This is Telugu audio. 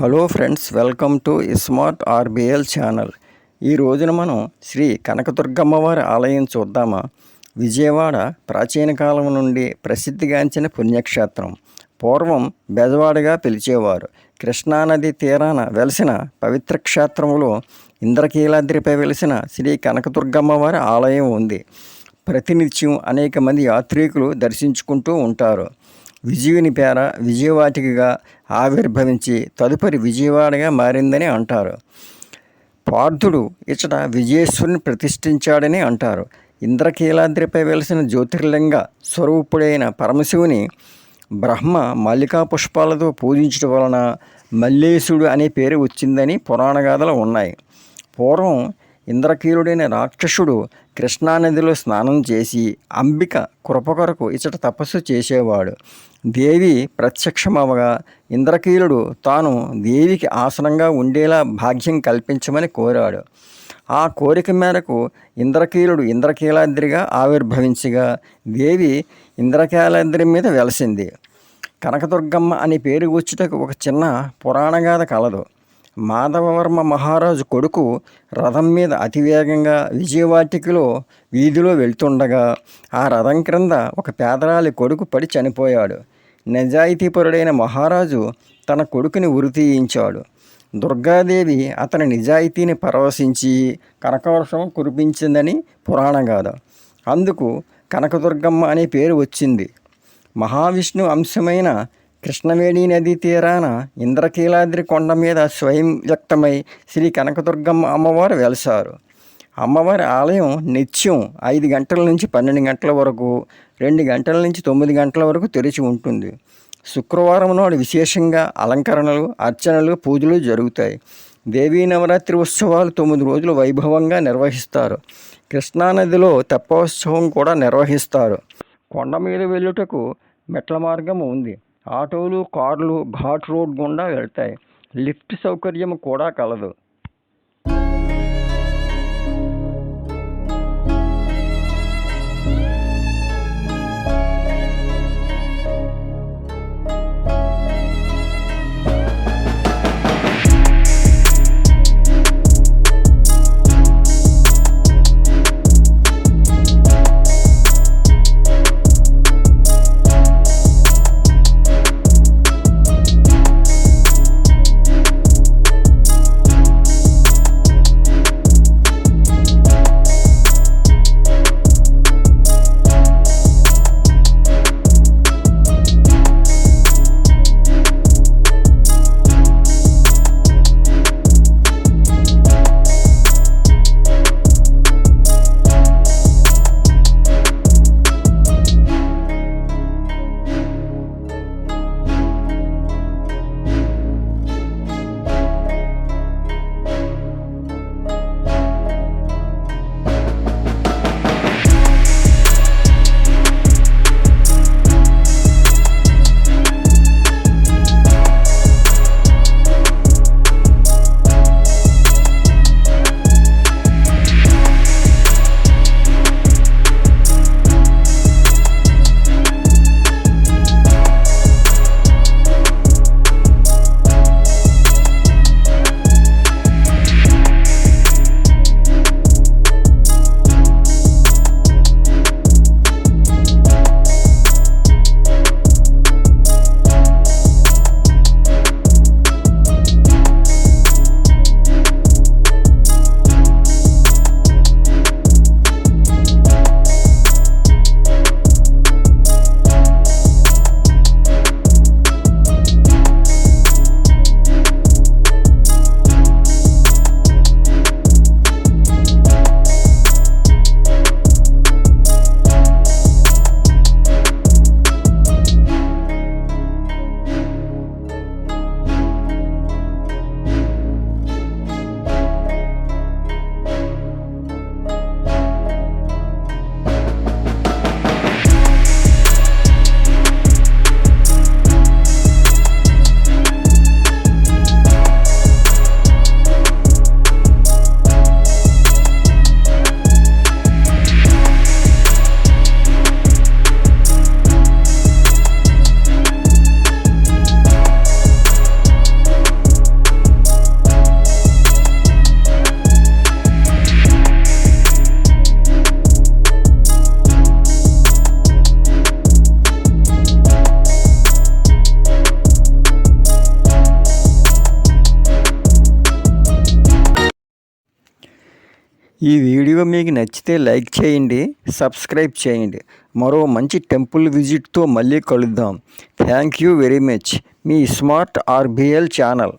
Hello friends, welcome to smart RBL channel. ఈ రోజున మనం శ్రీ కనకదుర్గమ్మవారి ఆలయం చూద్దామా. విజయవాడ ప్రాచీన కాలం నుండి ప్రసిద్ధిగాంచిన పుణ్యక్షేత్రం. పూర్వం బెజవాడగా పిలిచేవారు. కృష్ణానది తీరాన వెలిసిన పవిత్ర క్షేత్రంలో ఇంద్రకీలాద్రిపై వెలిసిన శ్రీ కనకదుర్గమ్మవారి ఆలయం ఉంది. ప్రతినిత్యం అనేక మంది యాత్రికులు దర్శించుకుంటూ ఉంటారు. విజయుని పేర విజయవాటికగా ఆవిర్భవించి తదుపరి విజయవాడగా మారిందని అంటారు. పార్థుడు ఇచ్చట విజయేశ్వరుని ప్రతిష్ఠించాడని అంటారు. ఇంద్రకీలాద్రిపై వెలిసిన జ్యోతిర్లింగ స్వరూపుడైన పరమశివుని బ్రహ్మ మల్లికా పుష్పాలతో పూజించడం వలన మల్లేశుడు అనే పేరు వచ్చిందని పురాణగాథలు ఉన్నాయి. పూర్వం ఇంద్రకీలుడైన రాక్షసుడు కృష్ణానదిలో స్నానం చేసి అంబిక కృప కొరకు ఇచ్చట తపస్సు చేసేవాడు. దేవి ప్రత్యక్షమవగా ఇంద్రకీలుడు తాను దేవికి ఆసనంగా ఉండేలా భాగ్యం కల్పించమని కోరాడు. ఆ కోరిక మేరకు ఇంద్రకీలుడు ఇంద్రకీలాద్రిగా ఆవిర్భవించగా దేవి ఇంద్రకీలాద్రి మీద వెలసింది. కనకదుర్గమ్మ అనే పేరు వచ్చుటకు ఒక చిన్న పురాణగాథ కలదు. మాధవవర్మ మహారాజు కొడుకు రథం మీద అతివేగంగా విజయవాటికలో వీధిలో వెళ్తుండగా ఆ రథం క్రింద ఒక పేదరాలి కొడుకు పడి చనిపోయాడు. నిజాయితీపరుడైన మహారాజు తన కొడుకుని ఉరితీయించాడు. దుర్గాదేవి అతని నిజాయితీని పరవశించి కనకవర్షం కురిపించిందని పురాణగాథ. అందుకు కనకదుర్గమ్మ అనే పేరు వచ్చింది. మహావిష్ణు అంశమైన కృష్ణవేణి నదీ తీరాన ఇంద్రకీలాద్రి కొండ మీద స్వయం వ్యక్తమై శ్రీ కనకదుర్గమ్మ అమ్మవారు వెలిసారు. అమ్మవారి ఆలయం నిత్యం 5 గంటల నుంచి 12 గంటల వరకు, 2 గంటల నుంచి 9 గంటల వరకు తెరిచి ఉంటుంది. శుక్రవారం నాడు విశేషంగా అలంకరణలు, అర్చనలు, పూజలు జరుగుతాయి. దేవీ నవరాత్రి ఉత్సవాలు 9 రోజులు వైభవంగా నిర్వహిస్తారు. కృష్ణానదిలో తెప్పోత్సవం కూడా నిర్వహిస్తారు. కొండ మీద వెళ్ళుటకు మెట్ల మార్గం ఉంది. ఆటోలు, కార్లు ఘాట్ రోడ్ గుండా వెళ్తాయి. లిఫ్ట్ సౌకర్యం కూడా కలదు. ఈ వీడియో మీకు నచ్చితే లైక్ చేయండి, సబ్స్క్రైబ్ చేయండి. మరో మంచి టెంపుల్ విజిట్తో మళ్ళీ కలుద్దాం. Thank you very much. Me smart RBL channel.